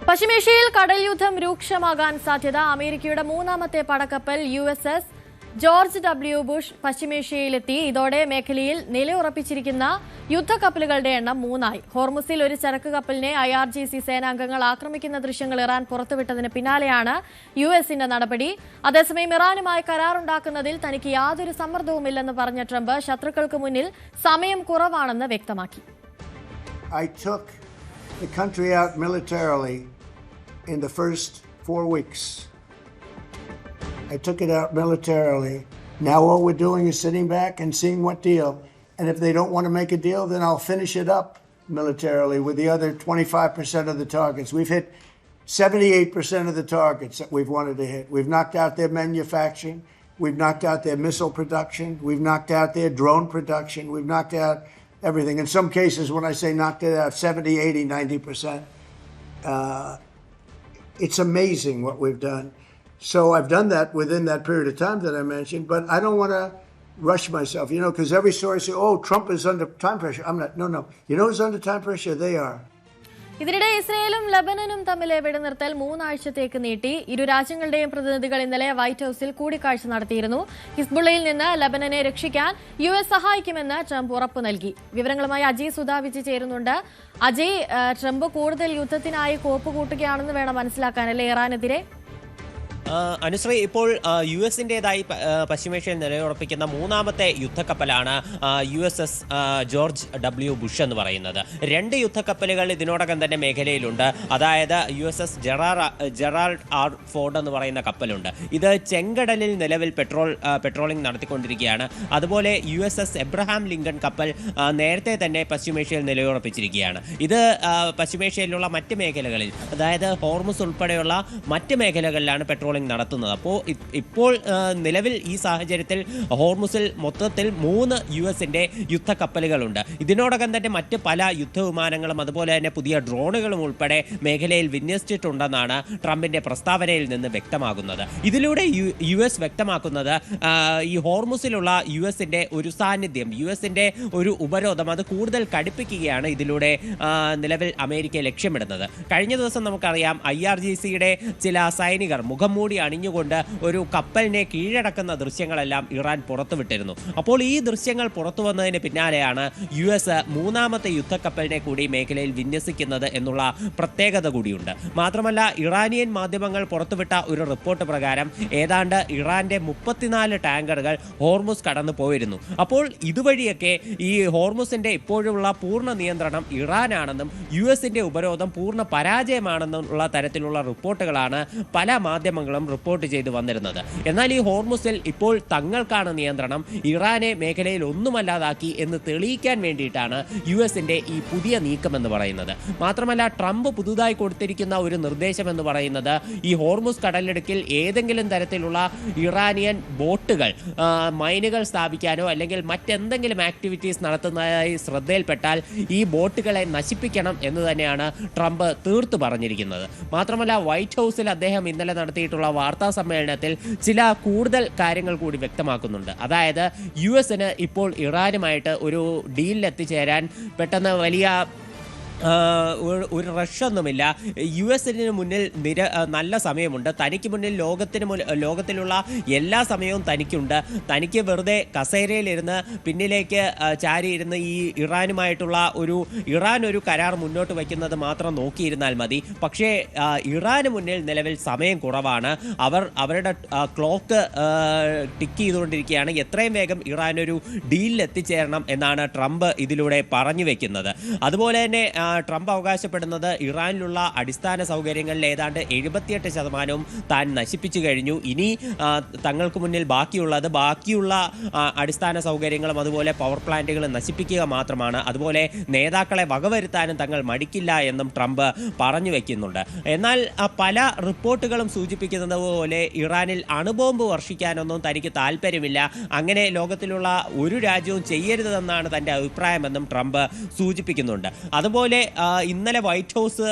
പശ്ചിമേഷ്യയിൽ കടൽ യുദ്ധം രൂക്ഷമാകാൻ സാധ്യത. അമേരിക്കയുടെ മൂന്നാമത്തെ പടക്കപ്പൽ USS ജോർജ് W. ബുഷ് പശ്ചിമേഷ്യയിലെത്തി. ഇതോടെ മേഖലയിൽ നിലയുറപ്പിച്ചിരിക്കുന്ന യുദ്ധക്കപ്പലുകളുടെ എണ്ണം 3 ഹോർമുസിൽ ഒരു ചരക്ക് കപ്പലിനെ IRGC സേനാംഗങ്ങൾ ആക്രമിക്കുന്ന ദൃശ്യങ്ങൾ ഇറാൻ പുറത്തുവിട്ടതിന് പിന്നാലെയാണ് US-ന്റെ നടപടി. അതേസമയം ഇറാനുമായി കരാറുണ്ടാക്കുന്നതിൽ തനിക്ക് യാതൊരു സമ്മർദ്ദവുമില്ലെന്ന് പറഞ്ഞ ട്രംപ് ശത്രുക്കൾക്ക് മുന്നിൽ സമയം കുറവാണെന്ന് വ്യക്തമാക്കി. I took the country out militarily in the first 4 weeks. I took it out militarily. Now all we're doing is sitting back and seeing what deal. And if they don't want to make a deal, then I'll finish it up militarily with the other 25% of the targets. We've hit 78% of the targets that we've wanted to hit. We've knocked out their manufacturing. We've knocked out their missile production. We've knocked out their drone production. We've knocked out everything. In some cases, when I say knocked it out, 70, 80, 90%. It's amazing what we've done. So I've done that within that period of time that I mentioned, but I don't want to rush myself, because every story says, oh, Trump is under time pressure. I'm not. No. You know who's under time pressure? They are. ഇതിനിടെ ഇസ്രയേലും ലബനനും തമ്മിലെ വെടിനിർത്തൽ 3 ആഴ്ചത്തേക്ക് നീട്ടി. ഇരു രാജ്യങ്ങളുടെയും പ്രതിനിധികൾ ഇന്നലെ white ഹൌസിൽ കൂടിക്കാഴ്ച നടത്തിയിരുന്നു. ഹിസ്ബുള്ളയിൽ നിന്ന് ലബനനെ രക്ഷിക്കാൻ US സഹായിക്കുമെന്ന് ട്രംപ് ഉറപ്പു നൽകി. വിവരങ്ങളുമായി അജയ് സുധാവിജി ചേരുന്നുണ്ട്. അജയ്, ട്രംപ് കൂടുതൽ യുദ്ധത്തിനായി കോപ്പ് കൂട്ടുകയാണെന്ന് വേണം മനസ്സിലാക്കാനല്ലേ ഇറാനെതിരെ? അനുശ്രീ, ഇപ്പോൾ US-ന്റേതായി പശ്ചിമേഷ്യയിൽ നിലയുറപ്പിക്കുന്ന മൂന്നാമത്തെ യുദ്ധക്കപ്പലാണ് USS ജോർജ് W. ബുഷ് എന്ന് പറയുന്നത്. 2 യുദ്ധക്കപ്പലുകൾ ഇതിനോടകം തന്നെ മേഖലയിലുണ്ട്. അതായത് USS ജെറാൾഡ് R. ഫോർഡ് എന്ന് പറയുന്ന കപ്പലുണ്ട്. ഇത് ചെങ്കടലിൽ നിലവിൽ പെട്രോളിംഗ് നടത്തിക്കൊണ്ടിരിക്കുകയാണ്. അതുപോലെ USS എബ്രഹാം ലിങ്കൺ കപ്പൽ നേരത്തെ തന്നെ പശ്ചിമേഷ്യയിൽ നിലയുറപ്പിച്ചിരിക്കുകയാണ്. ഇത് പശ്ചിമേഷ്യയിലുള്ള മറ്റ് മേഖലകളിൽ, അതായത് ഹോർമുസ് ഉൾപ്പെടെയുള്ള മറ്റ് മേഖലകളിലാണ് പെട്രോളിംഗ് നടത്തുന്നത്. അപ്പോൾ ഇപ്പോൾ നിലവിൽ ഈ സാഹചര്യത്തിൽ ഹോർമുസിൽ മൊത്തത്തിൽ 3 US-ന്റെ യുദ്ധക്കപ്പലുകളുണ്ട്. ഇതിനോടകം തന്നെ മറ്റ് പല യുദ്ധവിമാനങ്ങളും അതുപോലെ തന്നെ പുതിയ ഡ്രോണുകളും ഉൾപ്പെടെ മേഖലയിൽ വിന്യസിച്ചിട്ടുണ്ടെന്നാണ് ട്രംപിന്റെ പ്രസ്താവനയിൽ നിന്ന് വ്യക്തമാകുന്നത്. ഇതിലൂടെ US വ്യക്തമാക്കുന്നത് ഈ ഹോർമുസിലുള്ള US-ന്റെ ഒരു സാന്നിധ്യം, US-ന്റെ ഒരു ഉപരോധം അത് കൂടുതൽ കടുപ്പിക്കുകയാണ് ഇതിലൂടെ നിലവിൽ അമേരിക്ക ലക്ഷ്യമിടുന്നത്. കഴിഞ്ഞ ദിവസം നമുക്കറിയാം IRGC-യുടെ ചില സൈനികർ മുഖംമൂടി അണിഞ്ഞുകൊണ്ട് ഒരു കപ്പലിനെ കീഴടക്കുന്ന ദൃശ്യങ്ങളെല്ലാം ഇറാൻ പുറത്തുവിട്ടിരുന്നു. അപ്പോൾ ഈ ദൃശ്യങ്ങൾ പുറത്തു വന്നതിന് പിന്നാലെയാണ് US മൂന്നാമത്തെ യുദ്ധക്കപ്പലിനെ കൂടി മേഖലയിൽ വിന്യസിക്കുന്നത് എന്നുള്ള പ്രത്യേകത കൂടിയുണ്ട്. മാത്രമല്ല, ഇറാനിയൻ മാധ്യമങ്ങൾ പുറത്തുവിട്ട ഒരു റിപ്പോർട്ട് പ്രകാരം ഏതാണ്ട് ഇറാന്റെ 34 ടാങ്കറുകൾ ഹോർമുസ് കടന്നു പോയിരുന്നു. അപ്പോൾ ഇതുവഴിയൊക്കെ ഈ ഹോർമുസിന്റെ ഇപ്പോഴുള്ള പൂർണ്ണ നിയന്ത്രണം ഇറാനാണെന്നും US-ന്റെ ഉപരോധം പൂർണ്ണ പരാജയമാണെന്നുള്ള തരത്തിലുള്ള റിപ്പോർട്ടുകളാണ് പല മാധ്യമങ്ങളും റിപ്പോർട്ട് ചെയ്തു വന്നിരുന്നത്. എന്നാൽ ഈ ഹോർമുസിൽ ഇപ്പോൾ തങ്ങൾക്കാണ് നിയന്ത്രണം, ഇറാനെ മേഖലയിൽ ഒന്നുമല്ലാതാക്കി എന്ന് തെളിയിക്കാൻ വേണ്ടിയിട്ടാണ് US-ന്റെ ഈ പുതിയ നീക്കം എന്ന് പറയുന്നത്. മാത്രമല്ല, ട്രംപ് പുതുതായി കൊടുത്തിരിക്കുന്ന ഒരു നിർദ്ദേശം എന്ന് പറയുന്നത് ഈ ഹോർമുസ് കടലിടുക്കിൽ ഏതെങ്കിലും തരത്തിലുള്ള ഇറാനിയൻ ബോട്ടുകൾ മൈനുകൾ സ്ഥാപിക്കാനോ അല്ലെങ്കിൽ മറ്റെന്തെങ്കിലും ആക്ടിവിറ്റീസ് നടത്തുന്നതായി ശ്രദ്ധയിൽപ്പെട്ടാൽ ഈ ബോട്ടുകളെ നശിപ്പിക്കണം എന്ന് തന്നെയാണ് ട്രംപ് തീർത്തു പറഞ്ഞിരിക്കുന്നത്. മാത്രമല്ല, വൈറ്റ് ഹൗസിൽ അദ്ദേഹം ഇന്നലെ നടത്തിയിട്ടുള്ള വാർത്താ സമ്മേളനത്തിൽ ചില കൂടുതൽ കാര്യങ്ങൾ കൂടി വ്യക്തമാക്കുന്നുണ്ട്. അതായത് US-ന് ഇപ്പോൾ ഇറാനുമായിട്ട് ഒരു ഡീലിൽ എത്തിച്ചേരാൻ പെട്ടെന്ന് വലിയ ഒരു റഷൊന്നുമില്ല. US-ന് മുന്നിൽ നല്ല സമയമുണ്ട്. തനിക്ക് മുന്നിൽ ലോകത്തിലുള്ള എല്ലാ സമയവും തനിക്കുണ്ട്. തനിക്ക് വെറുതെ കസേരയിലിരുന്ന് പിന്നിലേക്ക് ചാരിയിരുന്ന് ഈ ഇറാനുമായിട്ടുള്ള ഒരു കരാർ മുന്നോട്ട് വയ്ക്കുന്നത് മാത്രം നോക്കിയിരുന്നാൽ മതി. പക്ഷേ ഇറാന് മുന്നിൽ നിലവിൽ സമയം കുറവാണ്. അവരുടെ ക്ലോക്ക് ടിക്ക് ചെയ്തുകൊണ്ടിരിക്കുകയാണ്. എത്രയും വേഗം ഇറാൻ ഒരു ഡീലിൽ എത്തിച്ചേരണം എന്നാണ് ട്രംപ് ഇതിലൂടെ പറഞ്ഞു വെക്കുന്നത്. അതുപോലെ തന്നെ ട്രംപ് അവകാശപ്പെടുന്നത് ഇറാനിലുള്ള അടിസ്ഥാന സൗകര്യങ്ങളിൽ ഏതാണ്ട് 78% താൻ നശിപ്പിച്ചു കഴിഞ്ഞു. ഇനി തങ്ങൾക്ക് മുന്നിൽ ബാക്കിയുള്ള അടിസ്ഥാന സൗകര്യങ്ങളും അതുപോലെ പവർ പ്ലാന്റുകളും നശിപ്പിക്കുക മാത്രമാണ്. അതുപോലെ നേതാക്കളെ വകവരുത്താനും തങ്ങൾ മടിക്കില്ല എന്നും ട്രംപ് പറഞ്ഞു വയ്ക്കുന്നുണ്ട്. എന്നാൽ പല റിപ്പോർട്ടുകളും സൂചിപ്പിക്കുന്നത് പോലെ ഇറാനിൽ അണുബോംബ് വർഷിക്കാനൊന്നും തനിക്ക് താല്പര്യമില്ല. അങ്ങനെ ലോകത്തിലുള്ള ഒരു രാജ്യവും ചെയ്യരുതെന്നാണ് തൻ്റെ അഭിപ്രായമെന്നും ട്രംപ് സൂചിപ്പിക്കുന്നുണ്ട്. അതുപോലെ അതുപോലെ ഇന്നലെ വൈറ്റ് ഹൗസ്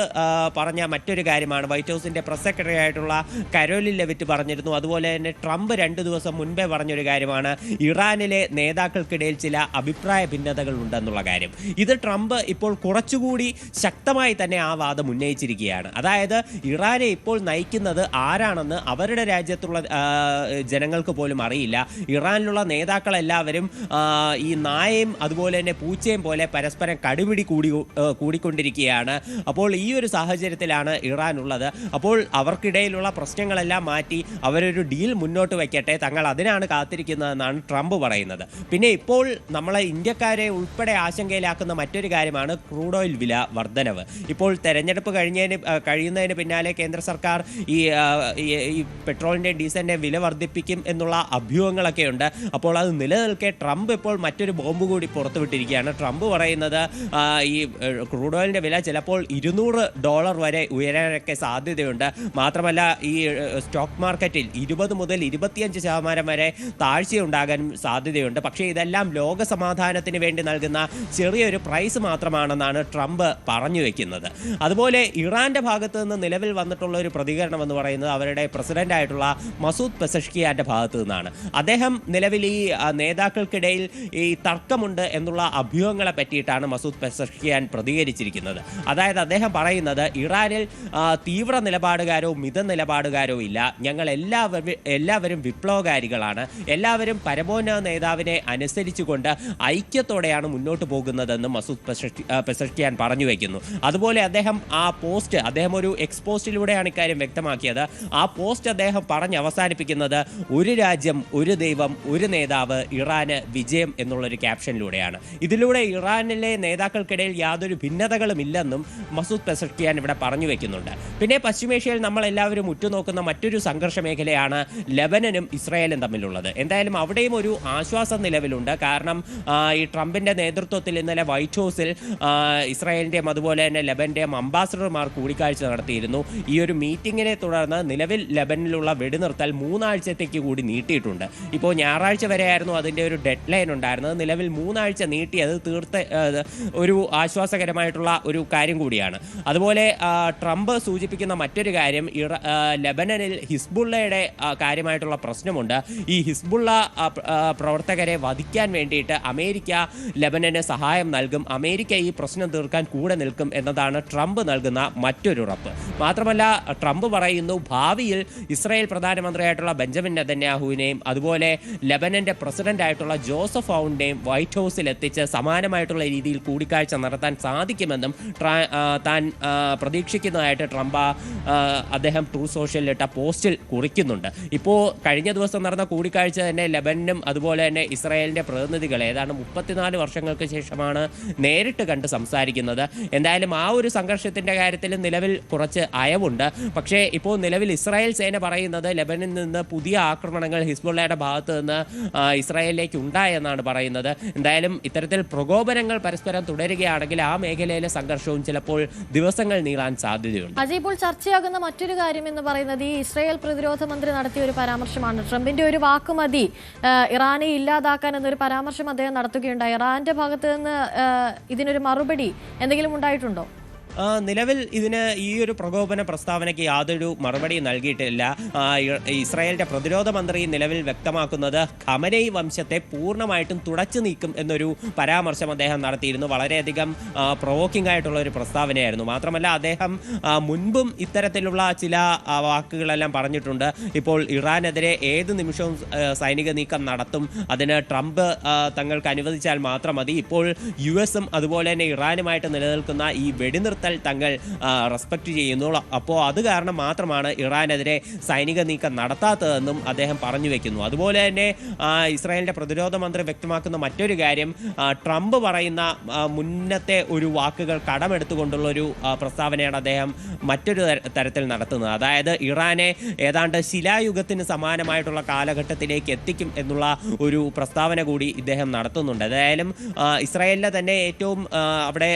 പറഞ്ഞ മറ്റൊരു കാര്യമാണ്, വൈറ്റ് ഹൗസിൻ്റെ പ്രസ് സെക്രട്ടറി ആയിട്ടുള്ള കരോലിൻ ലെവിറ്റ് പറഞ്ഞിരുന്നു. അതുപോലെ തന്നെ ട്രംപ് 2 ദിവസം മുൻപേ പറഞ്ഞൊരു കാര്യമാണ്, ഇറാനിലെ നേതാക്കൾക്കിടയിൽ ചില അഭിപ്രായ ഭിന്നതകൾ ഉണ്ടെന്നുള്ള കാര്യം. ഇത് ട്രംപ് ഇപ്പോൾ കുറച്ചുകൂടി ശക്തമായി തന്നെ ആ വാദം ഉന്നയിച്ചിരിക്കുകയാണ്. അതായത് ഇറാനെ ഇപ്പോൾ നയിക്കുന്നത് ആരാണെന്ന് അവരുടെ രാജ്യത്തുള്ള ജനങ്ങൾക്ക് പോലും അറിയില്ല. ഇറാനിലുള്ള നേതാക്കളെല്ലാവരും ഈ നായയും അതുപോലെ തന്നെ പൂച്ചയും പോലെ പരസ്പരം കടുപിടി കൂടിക്കൊണ്ടിരിക്കുകയാണ്. അപ്പോൾ ഈ ഒരു സാഹചര്യത്തിലാണ് ഇറാൻ ഉള്ളത്. അപ്പോൾ അവർക്കിടയിലുള്ള പ്രശ്നങ്ങളെല്ലാം മാറ്റി അവരൊരു ഡീൽ മുന്നോട്ട് വയ്ക്കട്ടെ, തങ്ങൾ അതിനാണ് കാത്തിരിക്കുന്നതെന്നാണ് ട്രംപ് പറയുന്നത്. പിന്നെ ഇപ്പോൾ നമ്മളെ ഇന്ത്യക്കാരെ ഉൾപ്പെടെ ആശങ്കയിലാക്കുന്ന മറ്റൊരു കാര്യമാണ് ക്രൂഡ് ഓയിൽ വില വർധനവ്. ഇപ്പോൾ തെരഞ്ഞെടുപ്പ് കഴിയുന്നതിന് പിന്നാലെ കേന്ദ്ര സർക്കാർ ഈ പെട്രോളിൻ്റെ ഡീസലിൻ്റെ വില വർദ്ധിപ്പിക്കും എന്നുള്ള അഭ്യൂഹങ്ങളൊക്കെ ഉണ്ട്. അപ്പോൾ അത് നിലനിൽക്കെ ട്രംപ് ഇപ്പോൾ മറ്റൊരു ബോംബ് കൂടി പുറത്തുവിട്ടിരിക്കുകയാണ്. ട്രംപ് പറയുന്നത് ഈ ക്രൂഡ് ഓയിലിൻ്റെ വില ചിലപ്പോൾ $200 വരെ ഉയരാനൊക്കെ സാധ്യതയുണ്ട്. മാത്രമല്ല ഈ സ്റ്റോക്ക് മാർക്കറ്റിൽ 20 മുതൽ 25% വരെ താഴ്ചയുണ്ടാകാനും സാധ്യതയുണ്ട്. പക്ഷേ ഇതെല്ലാം ലോക സമാധാനത്തിന് വേണ്ടി നൽകുന്ന ചെറിയൊരു പ്രൈസ് മാത്രമാണെന്നാണ് ട്രംപ് പറഞ്ഞു വയ്ക്കുന്നത്. അതുപോലെ ഇറാന്റെ ഭാഗത്ത് നിന്ന് നിലവിൽ വന്നിട്ടുള്ള ഒരു പ്രതികരണം എന്ന് പറയുന്നത് അവരുടെ പ്രസിഡന്റ് ആയിട്ടുള്ള മസൂദ് പെസഷ്കിയാന്റെ ഭാഗത്തു നിന്നാണ്. അദ്ദേഹം നിലവിൽ ഈ നേതാക്കൾക്കിടയിൽ ഈ തർക്കമുണ്ട് എന്നുള്ള അഭ്യൂഹങ്ങളെ പറ്റിയിട്ടാണ് മസൂദ് പെസഷ്കിയാൻ പ്രതികരിച്ചിരിക്കുന്നത്. അതായത് അദ്ദേഹം പറയുന്നത് ഇറാനിൽ തീവ്ര നിലപാടുകാരോ മിത നിലപാടുകാരോ ഇല്ല, ഞങ്ങൾ എല്ലാവരും വിപ്ലവകാരികളാണ്, എല്ലാവരും പരമോന്നത നേതാവിനെ അനുസരിച്ചുകൊണ്ട് ഐക്യത്തോടെയാണ് മുന്നോട്ട് പോകുന്നതെന്ന് മസൂദ് പെസഷ്കിയാൻ പറഞ്ഞു വയ്ക്കുന്നു. അതുപോലെ അദ്ദേഹം ഒരു എക്സ്പോസ്റ്റിലൂടെയാണ് ഇക്കാര്യം വ്യക്തമാക്കിയത്. ആ പോസ്റ്റ് അദ്ദേഹം പറഞ്ഞ് അവസാനിപ്പിക്കുന്നത് ഒരു രാജ്യം ഒരു ദൈവം ഒരു നേതാവ് ഇറാന് വിജയം എന്നുള്ളൊരു ക്യാപ്ഷനിലൂടെയാണ്. ഇതിലൂടെ ഇറാനിലെ നേതാക്കൾക്കിടയിൽ യാതൊരു ഭിന്നതകളും ഇല്ലെന്നും മസൂദ് പെസഷ്കിയാൻ ഇവിടെ പറഞ്ഞു വെക്കുന്നുണ്ട്. പിന്നെ പശ്ചിമേഷ്യയിൽ നമ്മൾ എല്ലാവരും ഉറ്റുനോക്കുന്ന മറ്റൊരു സംഘർഷ മേഖലയാണ് ലെബനനും ഇസ്രായേലും തമ്മിലുള്ളത്. എന്തായാലും അവിടെയും ഒരു ആശ്വാസം നിലവിലുണ്ട്. കാരണം ഈ ട്രംപിന്റെ നേതൃത്വത്തിൽ ഇന്നലെ വൈറ്റ് ഹൗസിൽ ഇസ്രായേലിന്റെയും അതുപോലെ തന്നെ ലെബന്റെയും അംബാസഡർമാർ കൂടിക്കാഴ്ച നടത്തിയിരുന്നു. ഈ ഒരു മീറ്റിങ്ങിനെ തുടർന്ന് നിലവിൽ ലെബനിലുള്ള വെടിനിർത്തൽ 3 ആഴ്ചത്തേക്ക് കൂടി നീട്ടിയിട്ടുണ്ട്. ഇപ്പോൾ ഞായറാഴ്ച വരെയായിരുന്നു അതിൻ്റെ ഒരു ഡെഡ് ലൈൻ ഉണ്ടായിരുന്നത്. നിലവിൽ 3 ആഴ്ച നീട്ടിയത് ഒരു ആശ്വാസകരമായിട്ടുള്ള ഒരു കാര്യം കൂടിയാണ്. അതുപോലെ ട്രംപ് സൂചിപ്പിക്കുന്ന മറ്റൊരു കാര്യം, ലെബനനിൽ ഹിസ്ബുള്ളയുടെ കാര്യമായിട്ടുള്ള പ്രശ്നമുണ്ട്. ഈ ഹിസ്ബുള്ള പ്രവർത്തകരെ വധിക്കാൻ വേണ്ടിയിട്ട് അമേരിക്ക ലെബനന് സഹായം നൽകും, അമേരിക്ക ഈ പ്രശ്നം തീർക്കാൻ കൂടെ നിൽക്കും എന്നതാണ് ട്രംപ് നൽകുന്ന മറ്റൊരു ഉറപ്പ്. മാത്രമല്ല ട്രംപ് പറയുന്നു ഭാവിയിൽ ഇസ്രായേൽ പ്രധാനമന്ത്രിയായിട്ടുള്ള ബെഞ്ചമിൻ നെതന്യാഹുവിനെയും അതുപോലെ ലെബനന്റെ പ്രസിഡന്റ് ആയിട്ടുള്ള ജോസഫ് ഔണിനെയും വൈറ്റ് ഹൗസിൽ എത്തിച്ച് സമാനമായിട്ടുള്ള രീതിയിൽ കൂടിക്കാഴ്ച നടത്താൻ സാധിക്കുമെന്നും താൻ പ്രതീക്ഷിക്കുന്നതായിട്ട് ട്രംപ് അദ്ദേഹം ട്രൂ സോഷ്യലിലിട്ട പോസ്റ്റിൽ കുറിക്കുന്നുണ്ട്. ഇപ്പോൾ കഴിഞ്ഞ ദിവസം നടന്ന കൂടിക്കാഴ്ച തന്നെ ലെബനും അതുപോലെ തന്നെ ഇസ്രായേലിന്റെ പ്രതിനിധികൾ ഏതാണ്ട് 34 വർഷങ്ങൾക്ക് ശേഷമാണ് നേരിട്ട് കണ്ട് സംസാരിക്കുന്നത്. എന്തായാലും ആ ഒരു സംഘർഷത്തിന്റെ കാര്യത്തിൽ നിലവിൽ കുറച്ച് അയവുണ്ട്. പക്ഷേ ഇപ്പോൾ നിലവിൽ ഇസ്രായേൽ സേന പറയുന്നത് ലെബനിൽ നിന്ന് പുതിയ ആക്രമണങ്ങൾ ഹിസ്ബുള്ളയുടെ ഭാഗത്ത് നിന്ന് ഇസ്രായേലിലേക്ക് ഉണ്ടായെന്നാണ് പറയുന്നത്. എന്തായാലും ഇത്തരത്തിൽ പ്രകോപനങ്ങൾ പരസ്പരം തുടരുകയാണെങ്കിൽ ആ മേഖലയിലെ സംഘർഷവും ചിലപ്പോൾ ദിവസങ്ങൾ നീളാൻ സാധ്യതയുണ്ട്. അജയ്, ഇപ്പോൾ ചർച്ചയാകുന്ന മറ്റൊരു കാര്യം എന്ന് പറയുന്നത് ഈ ഇസ്രായേൽ പ്രതിരോധ മന്ത്രി നടത്തിയ ഒരു പരാമർശമാണ്. ട്രംപിന്റെ ഒരു വാക്ക് മതി ഇറാനെ ഇല്ലാതാക്കാൻ എന്നൊരു പരാമർശം അദ്ദേഹം നടത്തുകയുണ്ടായി. ഇറാന്റെ ഭാഗത്ത് നിന്ന് ഇതിനൊരു മറുപടി എന്തെങ്കിലും ഉണ്ടായിട്ടുണ്ടോ? നിലവിൽ ഇതിന് ഈ ഒരു പ്രകോപന പ്രസ്താവനയ്ക്ക് യാതൊരു മറുപടി നൽകിയിട്ടില്ല. ഇസ്രായേലിന്റെ പ്രതിരോധ മന്ത്രി നിലവിൽ വ്യക്തമാക്കുന്നത് ഖമനൈ വംശത്തെ പൂർണ്ണമായിട്ടും തുടച്ചു നീക്കും എന്നൊരു പരാമർശം അദ്ദേഹം നടത്തിയിരുന്നു. വളരെയധികം പ്രൊവോക്കിംഗ് ആയിട്ടുള്ള ഒരു പ്രസ്താവനയായിരുന്നു. മാത്രമല്ല അദ്ദേഹം മുൻപും ഇത്തരത്തിലുള്ള ചില വാക്കുകളെല്ലാം പറഞ്ഞിട്ടുണ്ട്. ഇപ്പോൾ ഇറാനെതിരെ ഏത് നിമിഷവും സൈനിക നീക്കം നടത്തും, അതിന് ട്രംപ് തങ്ങൾക്ക് അനുവദിച്ചാൽ മാത്രം മതി. ഇപ്പോൾ US-ഉം അതുപോലെ തന്നെ ഇറാനുമായിട്ട് നിലനിൽക്കുന്ന ഈ വെടിനിർത്തൽ തങ്ങൾ റെസ്പെക്ട് ചെയ്യുന്നു. അപ്പോൾ അത് കാരണം മാത്രമാണ് ഇറാനെതിരെ സൈനിക നീക്കം നടത്താത്തതെന്നും അദ്ദേഹം പറഞ്ഞു വെക്കുന്നു. അതുപോലെ തന്നെ ഇസ്രായേലിന്റെ പ്രതിരോധ മന്ത്രി വ്യക്തമാക്കുന്ന മറ്റൊരു കാര്യം, ട്രംപ് പറയുന്ന മുന്നത്തെ ഒരു വാക്കുകൾ കടമെടുത്തുകൊണ്ടുള്ള ഒരു പ്രസ്താവനയാണ് അദ്ദേഹം മറ്റൊരു തരത്തിൽ നടത്തുന്നത്. അതായത് ഇറാനെ ഏതാണ്ട് ശിലായുഗത്തിന് സമാനമായിട്ടുള്ള കാലഘട്ടത്തിലേക്ക് എത്തിക്കും എന്നുള്ള ഒരു പ്രസ്താവന കൂടി ഇദ്ദേഹം നടത്തുന്നുണ്ട്. ഏതായാലും ഇസ്രായേലിലെ തന്നെ ഏറ്റവും അവിടെ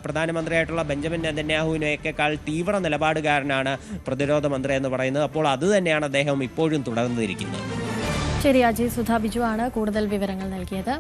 പ്രധാനമന്ത്രിയായിട്ടുള്ള ബെഞ്ചമിൻ നെതന്യാഹുവിനേക്കാൾ തീവ്ര നിലപാടുകാരനാണ് പ്രതിരോധ മന്ത്രി എന്ന് പറയുന്നത്. അപ്പോൾ അത് തന്നെയാണ് അദ്ദേഹം ഇപ്പോഴും തുടർന്നിരിക്കുന്നത്. ശരി അജയ്, സുധാ ബിജു ആണ് കൂടുതൽ വിവരങ്ങൾ നൽകിയത്.